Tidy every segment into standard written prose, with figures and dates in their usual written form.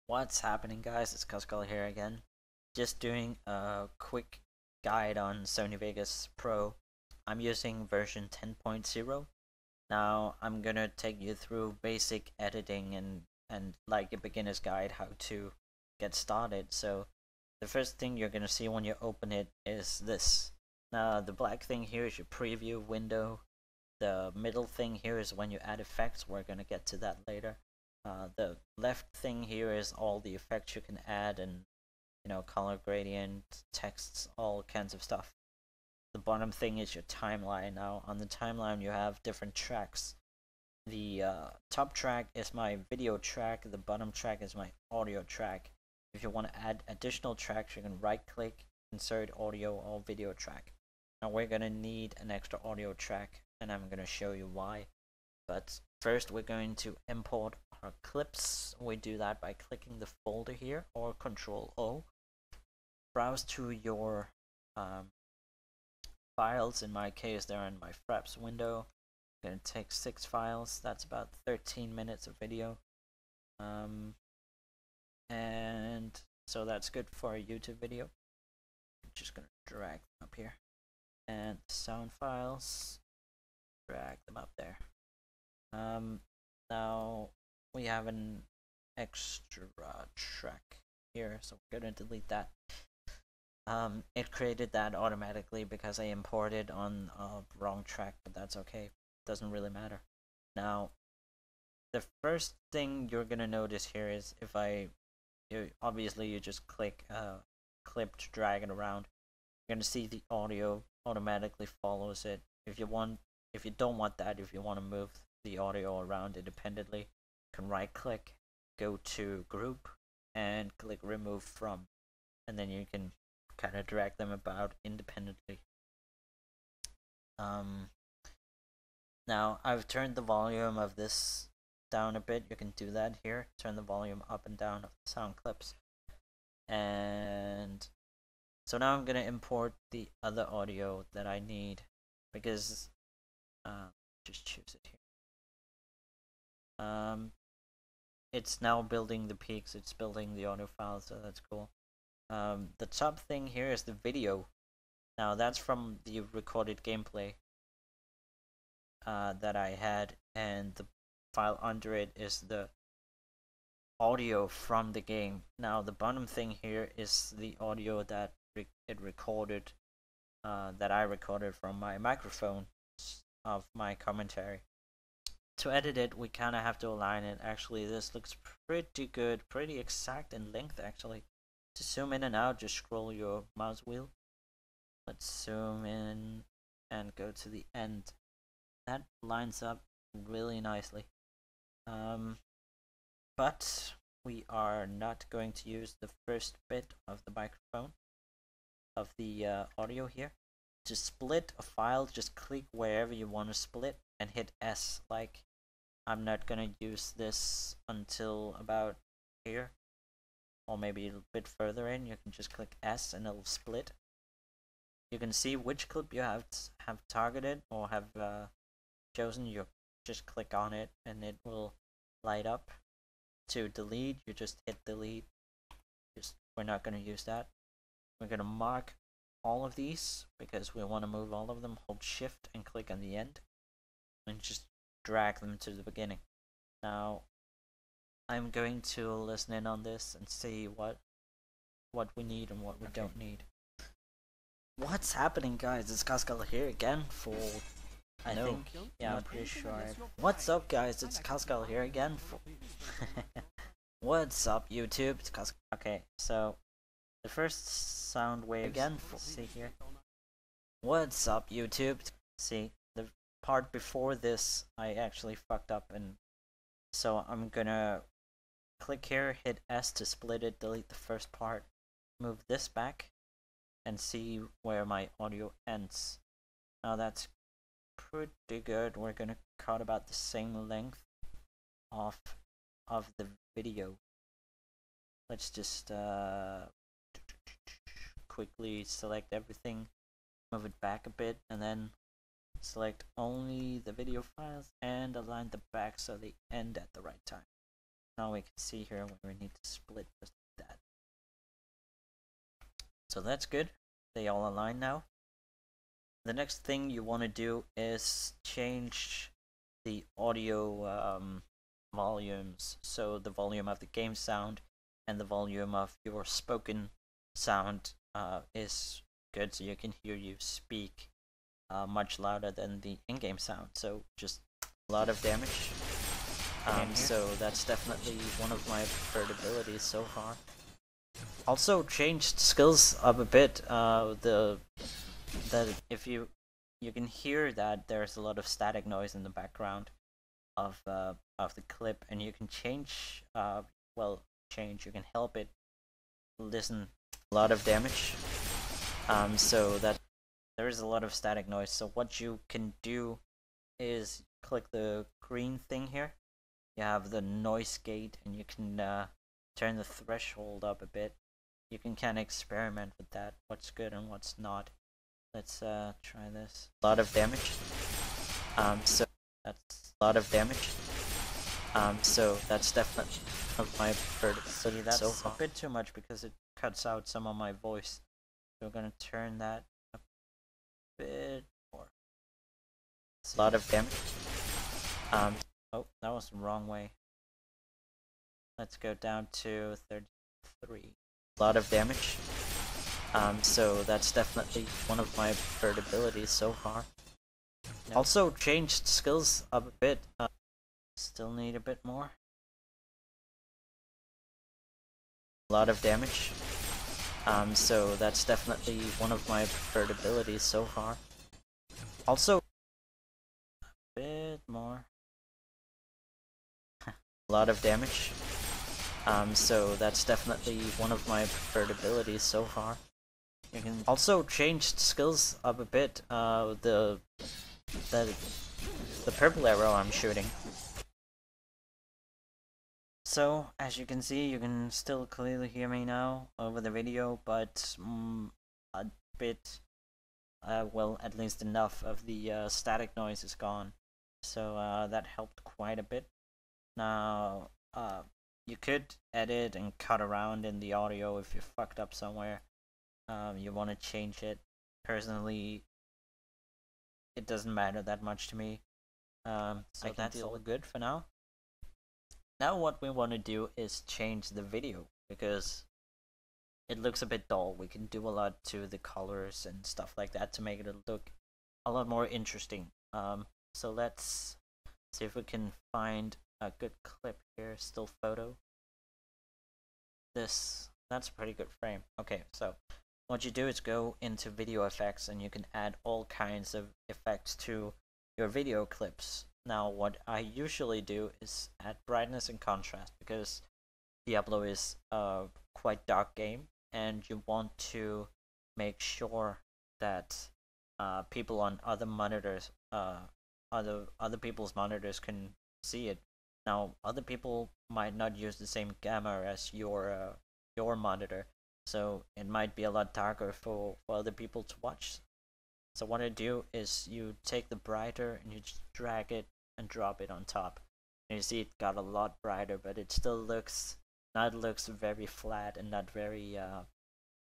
What's happening, guys? It's Cuscull here again. Just doing a quick guide on Sony Vegas Pro. I'm using version 10.0. Now I'm gonna take you through basic editing and like a beginner's guide how to get started. So the first thing you're gonna see when you open it is this. Now the black thing here is your preview window. The middle thing here is when you add effects. We're gonna get to that later. The left thing here is all the effects you can add and color gradient, texts, all kinds of stuff. The bottom thing is your timeline. Now on the timeline you have different tracks. The top track is my video track, the bottom track is my audio track. If you want to add additional tracks, you can right click, insert audio or video track. Now we're gonna need an extra audio track and I'm gonna show you why. But first we're going to import our clips. We do that by clicking the folder here or Control O. Browse to your files. In my case they're in my Fraps window. I'm going to take 6 files. That's about 13 minutes of video. And so that's good for a YouTube video. I'm just going to drag them up here. And sound files, drag them up there. Now we have an extra track here, so we're gonna delete that. It created that automatically because I imported on a wrong track, but that's okay. Doesn't really matter. Now, the first thing you're gonna notice here is if obviously you just click clip to drag it around, you're gonna see the audio automatically follows it. If you don't want that, if you want to move the audio around independently, you can right click, go to group and click remove from, and then you can kind of drag them about independently. Now I've turned the volume of this down a bit. You can do that here, turn the volume up and down of the sound clips. And so now I'm gonna import the other audio that I need because just choose it here. It's now building the peaks, it's building the audio files, so that's cool. The top thing here is the video. Now that's from the recorded gameplay that I had, and the file under it is the audio from the game. Now the bottom thing here is the audio that it recorded, that I recorded from my microphone of my commentary. To edit it, we kind of have to align it. Actually, this looks pretty good, pretty exact in length actually. To zoom in and out, just scroll your mouse wheel. Let's zoom in and go to the end. That lines up really nicely. But we are not going to use the first bit of the microphone, of the audio here. To split a file, just click wherever you want to split and hit S. Like, I'm not gonna use this until about here, or maybe a bit further in. You can just click S and it'll split. You can see which clip you have targeted or have chosen. You just click on it and it will light up. To delete, you just hit delete. We're not gonna use that. We're gonna mark all of these because we want to move all of them. Hold shift and click on the end and just drag them to the beginning. Now I'm going to listen in on this and see what we need and what we don't need. What's happening, guys? It's Cuscull here again for I'm pretty sure. What's up, guys? It's Cuscull here again for What's up, YouTube? It's Cuscull. Okay, so the first sound wave again. See here. What's up, YouTube? See, the part before this I actually fucked up, and so I'm gonna click here, hit S to split it, delete the first part, move this back, and see where my audio ends. Now that's pretty good. We're gonna cut about the same length of the video. Let's just quickly select everything, move it back a bit, and then select only the video files and align the back so they end at the right time. Now we can see here where we need to split So that's good. They all align now. The next thing you want to do is change the audio volumes. So the volume of the game sound and the volume of your spoken sound is good, so you can hear you speak much louder than the in-game sound. So just a lot of damage. So that's definitely one of my preferred abilities so far. Also changed skills up a bit. That if you can hear that there's a lot of static noise in the background of the clip, and you can change you can help it listen a lot of damage. So that there is a lot of static noise. So what you can do is click the green thing here. You have the noise gate, and you can turn the threshold up a bit. You can kind of experiment with that, what's good and what's not. Let's try this. A lot of damage. So that's a lot of damage. So that's definitely my preferred. So that's a bit too much because it cuts out some of my voice. So we're gonna turn that a bit more. It's a lot of damage. Oh, that was the wrong way. Let's go down to 33. A lot of damage. So that's definitely one of my preferred abilities so far. Also changed skills up a bit. Still need a bit more. A lot of damage. So that's definitely one of my preferred abilities so far. Also a bit more. A lot of damage. So that's definitely one of my preferred abilities so far. You can also changed skills up a bit. The purple arrow I'm shooting. So as you can see, you can still clearly hear me now over the video, but a bit, well, at least enough of the static noise is gone. So that helped quite a bit. Now you could edit and cut around in the audio if you fucked up somewhere. You want to change it. Personally, it doesn't matter that much to me. So that's all good for now. Now what we want to do is change the video, because it looks a bit dull. We can do a lot to the colors and stuff like that to make it look a lot more interesting. So let's see if we can find a good clip here. Still photo. That's a pretty good frame. Okay, so what you do is go into video effects, and you can add all kinds of effects to your video clips. Now what I usually do is add brightness and contrast, because Diablo is a quite dark game, and you want to make sure that people on other monitors, other people's monitors can see it. Now other people might not use the same gamma as your monitor, so it might be a lot darker for other people to watch. So what I do is you take the brighter and you just drag it and drop it on top. And you see it got a lot brighter, but it still looks very flat and not very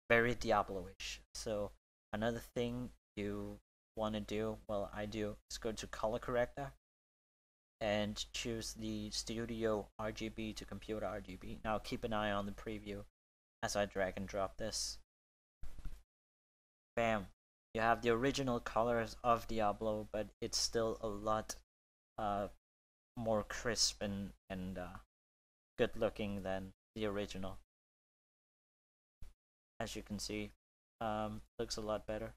very Diablo-ish. So another thing you want to do, well I do, is go to color corrector and choose the studio RGB to computer RGB. Now keep an eye on the preview as I drag and drop this. Bam. You have the original colors of Diablo, but it's still a lot more crisp and good looking than the original. As you can see, looks a lot better.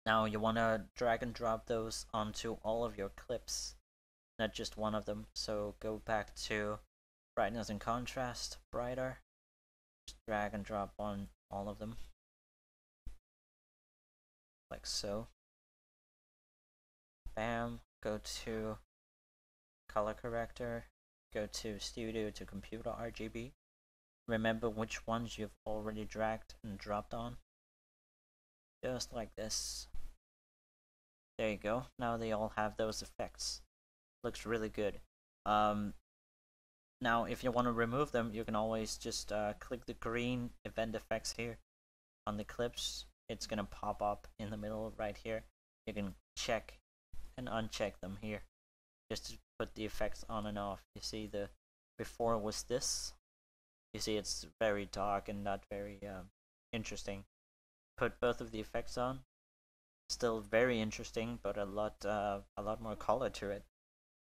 Now you want to drag and drop those onto all of your clips, not just one of them. So go back to brightness and contrast, brighter, just drag and drop on all of them, like so. Bam. Go to color corrector, go to studio to computer RGB. Remember which ones you've already dragged and dropped on, just like this. There you go. Now they all have those effects. Looks really good. Now if you want to remove them, you can always just click the green event effects here, on the clips, it's gonna pop up in the middle right here. You can check and uncheck them here, just to put the effects on and off. You see the before was this. You see it's very dark and not very interesting. Put both of the effects on. Still very interesting, but a lot more color to it.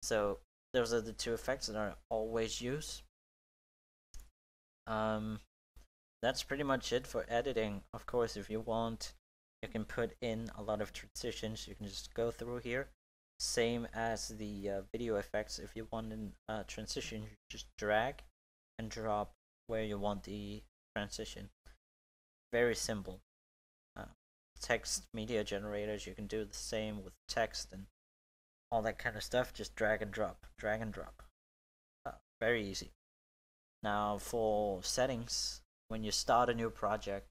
So those are the two effects that I always use. That's pretty much it for editing. Of course, if you want, you can put in a lot of transitions. You can just go through here. Same as the video effects. If you want a transition, you just drag and drop where you want the transition. Very simple. Text media generators, you can do the same with text and all that kind of stuff. Just drag and drop, drag and drop. Very easy. Now for settings, when you start a new project,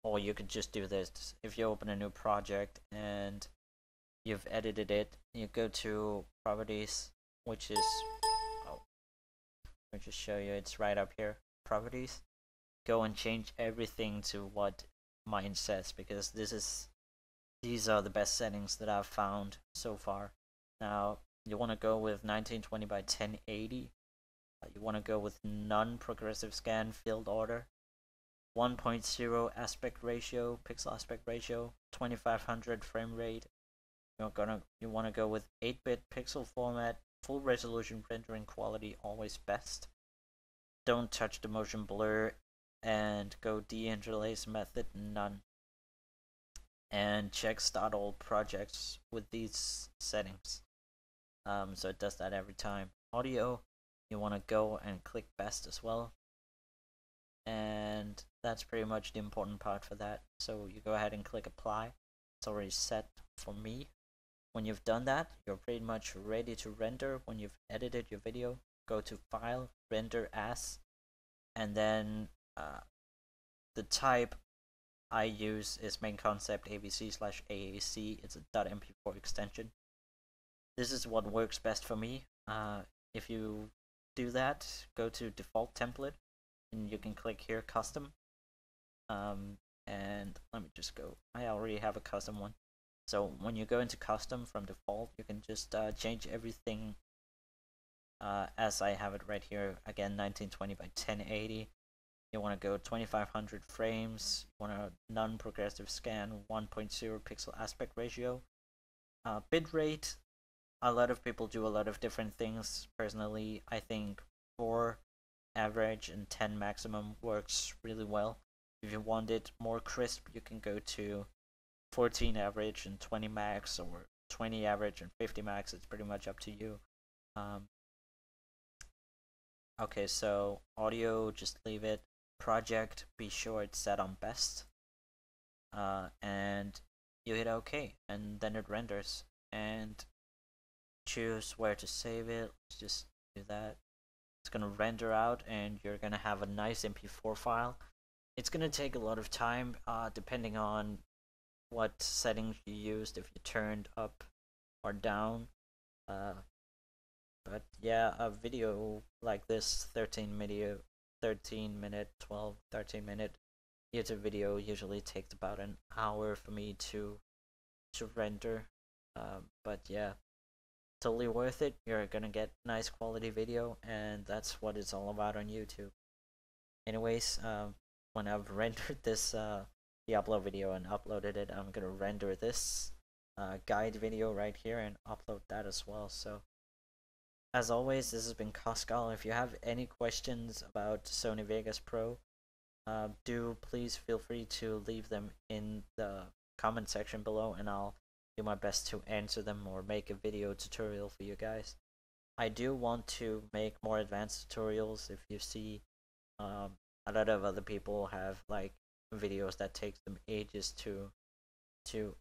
or you could just do this. If you open a new project and you've edited it, you go to properties, which is, oh, let me just show you, it's right up here, properties. Go and change everything to what mine says, because these are the best settings that I've found so far. Now you want to go with 1920 by 1080. You want to go with non-progressive scan field order, 1.0 aspect ratio, pixel aspect ratio, 2500 frame rate. You want to go with 8-bit pixel format, full resolution rendering quality, always best. Don't touch the motion blur, and go deinterlace method none. And check start all projects with these settings. So it does that every time. Audio, you want to go and click best as well. And that's pretty much the important part for that. So you go ahead and click apply. It's already set for me. When you've done that, you're pretty much ready to render. When you've edited your video, go to file, render as, and then the type I use is main concept abc/AAC. It's a .mp4 extension. This is what works best for me. If you do that, go to default template, and you can click here custom. And let me just go. I already have a custom one. So when you go into custom from default, you can just change everything as I have it right here. Again, 1920 by 1080. You want to go 2500 frames. You want a non-progressive scan, 1.0 pixel aspect ratio. Bitrate, a lot of people do a lot of different things. Personally, I think 4 average and 10 maximum works really well. If you want it more crisp, you can go to 14 average and 20 max, or 20 average and 50 max. It's pretty much up to you. Okay, so audio, just leave it. Project, be sure it's set on best. And you hit OK, and then it renders. And choose where to save it. Let's just do that. It's gonna render out, and you're gonna have a nice MP4 file. It's gonna take a lot of time, depending on what settings you used, if you turned up or down. But yeah, a video like this, 13 minute, 13 minute YouTube video usually takes about an hour for me to render. But yeah, totally worth it. You're gonna get nice quality video, and that's what it's all about on YouTube. Anyways, when I've rendered this the upload video and uploaded it, I'm gonna render this guide video right here and upload that as well. So as always, this has been Koskal. If you have any questions about Sony Vegas Pro, do please feel free to leave them in the comment section below, and I'll do my best to answer them or make a video tutorial for you guys. I do want to make more advanced tutorials. If you see a lot of other people have like videos that takes them ages to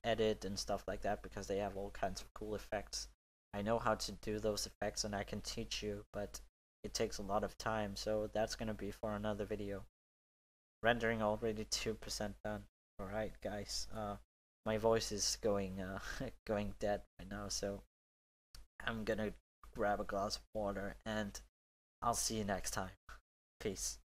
edit and stuff like that, because they have all kinds of cool effects. I know how to do those effects and I can teach you, but it takes a lot of time, so that's gonna be for another video. Rendering already 2% done. Alright guys, my voice is going going dead right now, so I'm gonna grab a glass of water, and I'll see you next time. Peace.